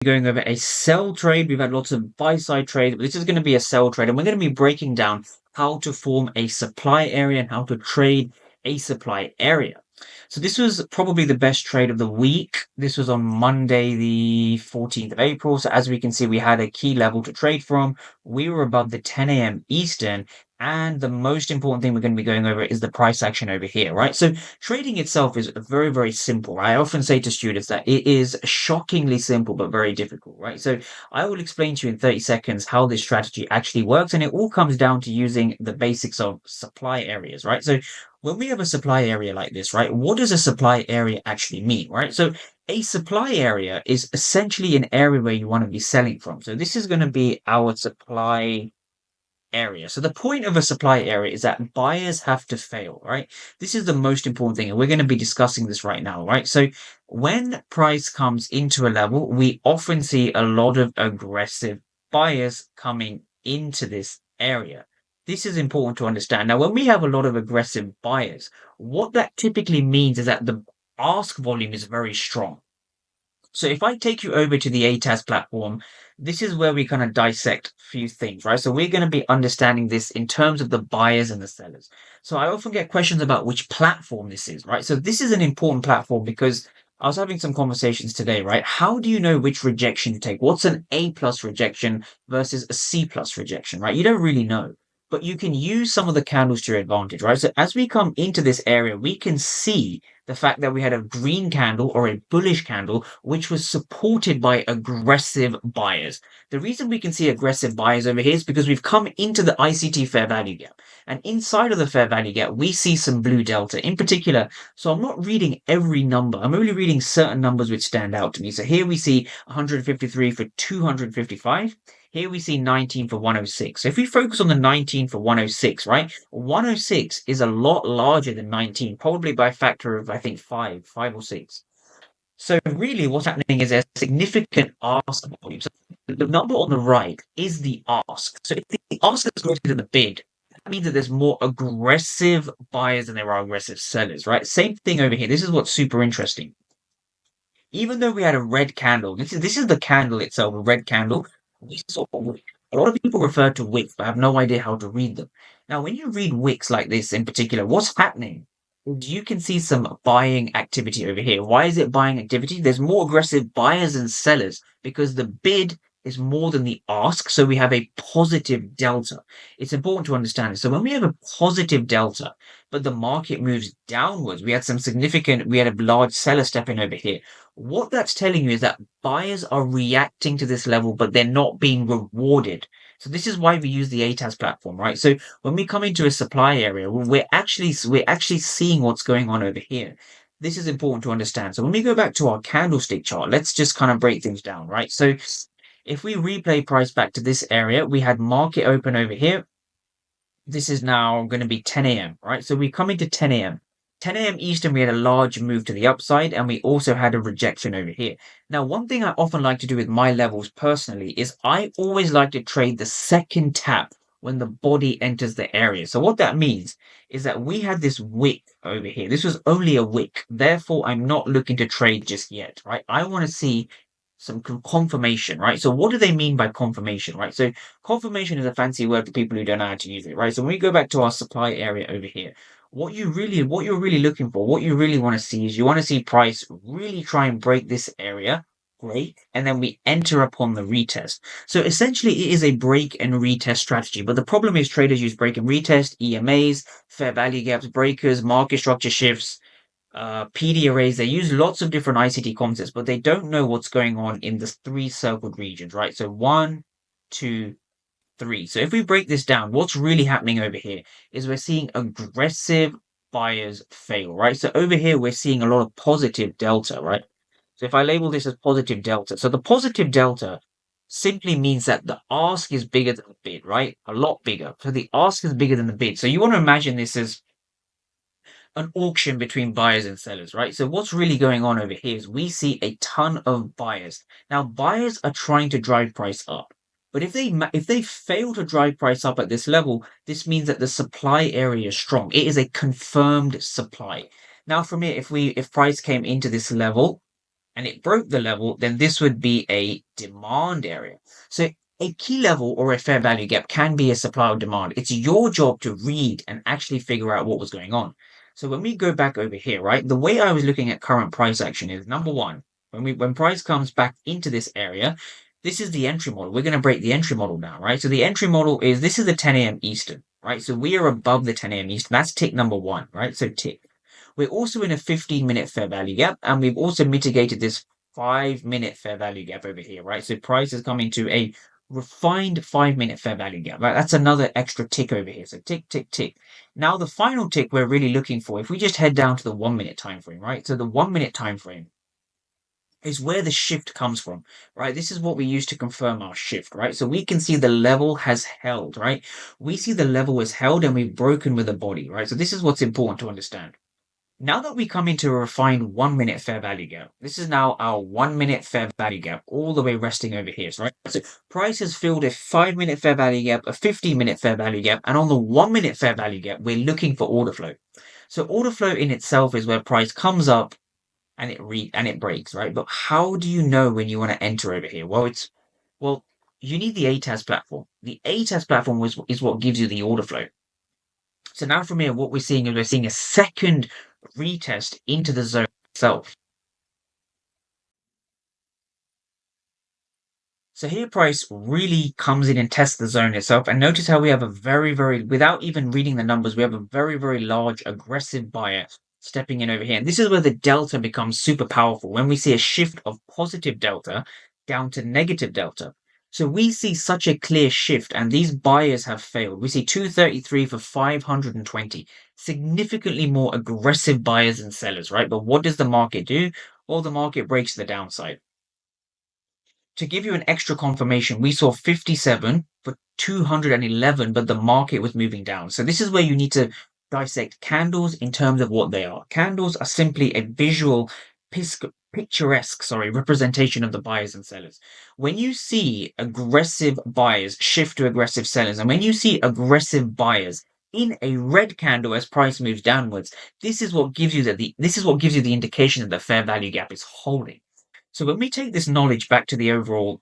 going over a sell trade. We've had lots of buy side trades, but this is going to be a sell trade, and we're going to be breaking down how to form a supply area and how to trade a supply area. So this was probably the best trade of the week. This was on Monday, the 14th of April. So as we can see, we had a key level to trade from. We were above the 10 a.m. Eastern. And the most important thing we're going to be going over is the price action over here, right? So trading itself is very, very simple, right? I often say to students that it is shockingly simple, but very difficult, right? So I will explain to you in 30 seconds how this strategy actually works. And it all comes down to using the basics of supply areas, right? So when we have a supply area like this, right, what does a supply area actually mean, right? So a supply area is essentially an area where you want to be selling from. So this is going to be our supply area. So the point of a supply area is that buyers have to fail, right? This is the most important thing, and we're going to be discussing this right now, right? So when price comes into a level, we often see a lot of aggressive buyers coming into this area. This is important to understand. Now, when we have a lot of aggressive buyers, what that typically means is that the ask volume is very strong. So if I take you over to the ATAS platform, this is where we kind of dissect a few things, right? So we're going to be understanding this in terms of the buyers and the sellers. So I often get questions about which platform this is, right? So this is an important platform because I was having some conversations today, right? How do you know which rejection to take? What's an A plus rejection versus a C plus rejection, right? You don't really know, but you can use some of the candles to your advantage, right? So as we come into this area, we can see the fact that we had a green candle or a bullish candle, which was supported by aggressive buyers. The reason we can see aggressive buyers over here is because we've come into the ICT fair value gap. And inside of the fair value gap, we see some blue delta in particular. So I'm not reading every number. I'm only reading certain numbers which stand out to me. So here we see 153 for 255. Here we see 19 for 106. So if we focus on the 19 for 106, right? 106 is a lot larger than 19, probably by a factor of, I think, five or six. So really what's happening is a significant ask volume. So the number on the right is the ask. So if the ask is greater than the bid, that means that there's more aggressive buyers than there are aggressive sellers, right? Same thing over here. This is what's super interesting. Even though we had a red candle, this is the candle itself, a red candle. We saw a wick. A lot of people refer to wicks, but have no idea how to read them. Now, when you read wicks like this in particular, what's happening is you can see some buying activity over here. Why is it buying activity? There's more aggressive buyers and sellers because the bid is more than the ask. So we have a positive delta. It's important to understand this. So when we have a positive delta, but the market moves downwards, we had a large seller step in over here. What that's telling you is that buyers are reacting to this level, but they're not being rewarded. So this is why we use the ATAS platform, right? So when we come into a supply area, we're actually seeing what's going on over here. This is important to understand. So when we go back to our candlestick chart, let's just kind of break things down, right? So if we replay price back to this area, we had market open over here. This is now going to be 10 a.m., right? So we come into 10 a.m. 10 a.m. Eastern, we had a large move to the upside, and we also had a rejection over here. Now, one thing I often like to do with my levels personally is I always like to trade the second tap when the body enters the area. So what that means is that we had this wick over here. This was only a wick. Therefore, I'm not looking to trade just yet, right? I want to see some confirmation, right? So what do they mean by confirmation, right? So confirmation is a fancy word for people who don't know how to use it, right? So when we go back to our supply area over here, what you're really looking for, what you really want to see is you want to see price really try and break this area, great, and then we enter upon the retest. So essentially it is a break and retest strategy, but the problem is traders use break and retest, EMAs, fair value gaps, breakers, market structure shifts, PD arrays. They use lots of different ICT concepts, but they don't know what's going on in the three circled regions, right? So 1, 2, 3. So if we break this down, what's really happening over here is we're seeing aggressive buyers fail, right? So over here, we're seeing a lot of positive delta, right? So if I label this as positive delta, so the positive delta simply means that the ask is bigger than the bid, right? A lot bigger. So the ask is bigger than the bid. So you want to imagine this as an auction between buyers and sellers, right? So what's really going on over here is we see a ton of buyers. Now, buyers are trying to drive price up. But if they fail to drive price up at this level, this means that the supply area is strong. It is a confirmed supply. Now, from here, if price came into this level and it broke the level, then this would be a demand area. So a key level or a fair value gap can be a supply or demand. It's your job to read and actually figure out what was going on. So when we go back over here, right, the way I was looking at current price action is number one, when price comes back into this area, this is the entry model. We're going to break the entry model down, right? So the entry model is this is the 10 a.m. Eastern, right? So we are above the 10 a.m. Eastern. That's tick number one, right? So tick. We're also in a 15-minute fair value gap, and we've also mitigated this 5-minute fair value gap over here, right? So price is coming to a refined 5-minute fair value gap, right? That's another extra tick over here. So tick, tick, tick. Now the final tick we're really looking for, if we just head down to the 1-minute time frame, right? So the 1-minute time frame is where the shift comes from, right? This is what we use to confirm our shift, right? So we can see the level has held, right? We see the level is held and we've broken with the body, right? So this is what's important to understand. Now that we come into a refined 1-minute fair value gap, this is now our 1-minute fair value gap, all the way resting over here, right? So price has filled a 5-minute fair value gap, a 15-minute fair value gap, and on the 1-minute fair value gap, we're looking for order flow. So order flow in itself is where price comes up and it breaks, right? But how do you know when you want to enter over here? Well, you need the ATAS platform. The ATAS platform is what gives you the order flow. So now from here, what we're seeing is we're seeing a second retest into the zone itself. So here price really comes in and tests the zone itself. And notice how we have a without even reading the numbers, we have a very large aggressive buyer stepping in over here. And this is where the delta becomes super powerful when we see a shift of positive delta down to negative delta. So we see such a clear shift and these buyers have failed. We see 233 for 520, significantly more aggressive buyers and sellers, right? But what does the market do? Well, the market breaks the downside. To give you an extra confirmation, we saw 57 for 211, but the market was moving down. So this is where you need to dissect candles in terms of what they are. Candles are simply a visual, picturesque, representation of the buyers and sellers. When you see aggressive buyers shift to aggressive sellers, and when you see aggressive buyers in a red candle as price moves downwards, this is what gives you the indication that the fair value gap is holding. So when we take this knowledge back to the overall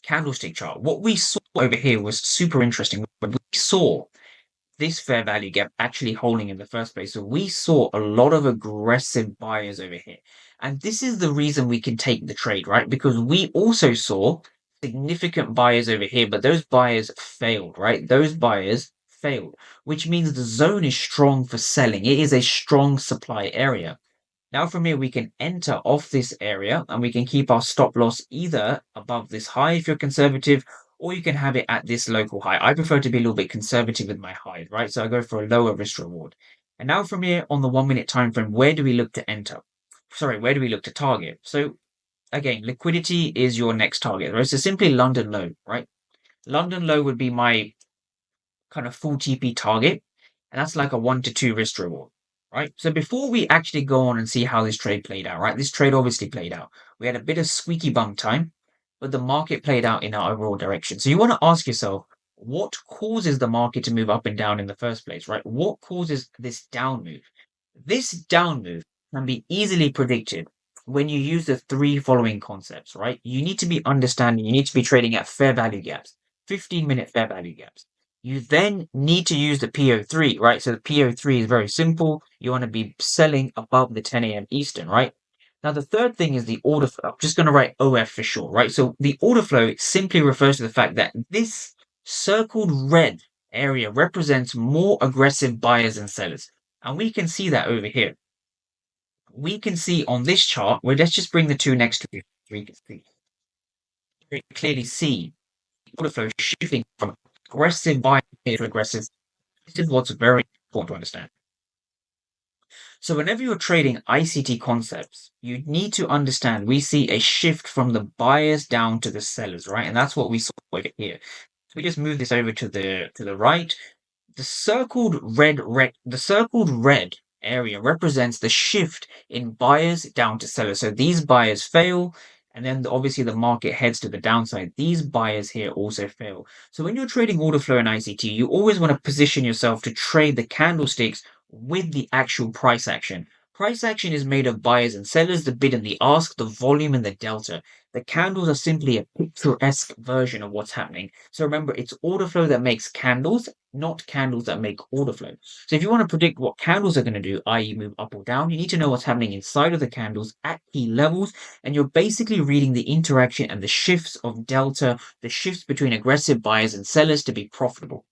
candlestick chart, what we saw over here was super interesting. We saw this fair value gap actually holding in the first place. So we saw a lot of aggressive buyers over here. And this is the reason we can take the trade, right? Because we also saw significant buyers over here, but those buyers failed, right? Those buyers failed, which means the zone is strong for selling. It is a strong supply area. Now from here, we can enter off this area and we can keep our stop loss either above this high if you're conservative, or you can have it at this local high. I prefer to be a little bit conservative with my highs, right? So I go for a lower risk reward. And now from here on the 1-minute time frame, where do we look to enter? Sorry, where do we look to target? So again, liquidity is your next target, right? So simply London low, right? London low would be my kind of full TP target, and that's like a 1 to 2 risk reward, right? So before we actually go on and see how this trade played out, right? This trade obviously played out. We had a bit of squeaky bum time, but the market played out in our overall direction. So you want to ask yourself, what causes the market to move up and down in the first place, right? What causes this down move? This down move can be easily predicted when you use the three following concepts, right? You need to be understanding, you need to be trading at fair value gaps, 15-minute fair value gaps. You then need to use the PO3, right? So the PO3 is very simple. You want to be selling above the 10 a.m. Eastern, right? Now, the third thing is the order flow. I'm just going to write OF for short, right? So the order flow simply refers to the fact that this circled red area represents more aggressive buyers and sellers. And we can see that over here. We can see on this chart, well, let's just bring the two next to each other. We can see, very clearly see the order flow shifting from aggressive buying to aggressive. This is what's very important to understand. So whenever you're trading ICT concepts, you need to understand we see a shift from the buyers down to the sellers, right? And that's what we saw over here. So we just move this over to the right. The circled red area represents the shift in buyers down to sellers. So these buyers fail, and then obviously the market heads to the downside. These buyers here also fail. So when you're trading order flow in ICT, you always want to position yourself to trade the candlesticks with the actual price action. Price action is made of buyers and sellers, the bid and the ask, the volume and the delta. The candles are simply a picturesque version of what's happening. So remember, it's order flow that makes candles, not candles that make order flow. So if you want to predict what candles are going to do, i.e. move up or down, you need to know what's happening inside of the candles at key levels, and you're basically reading the interaction and the shifts of delta, the shifts between aggressive buyers and sellers to be profitable.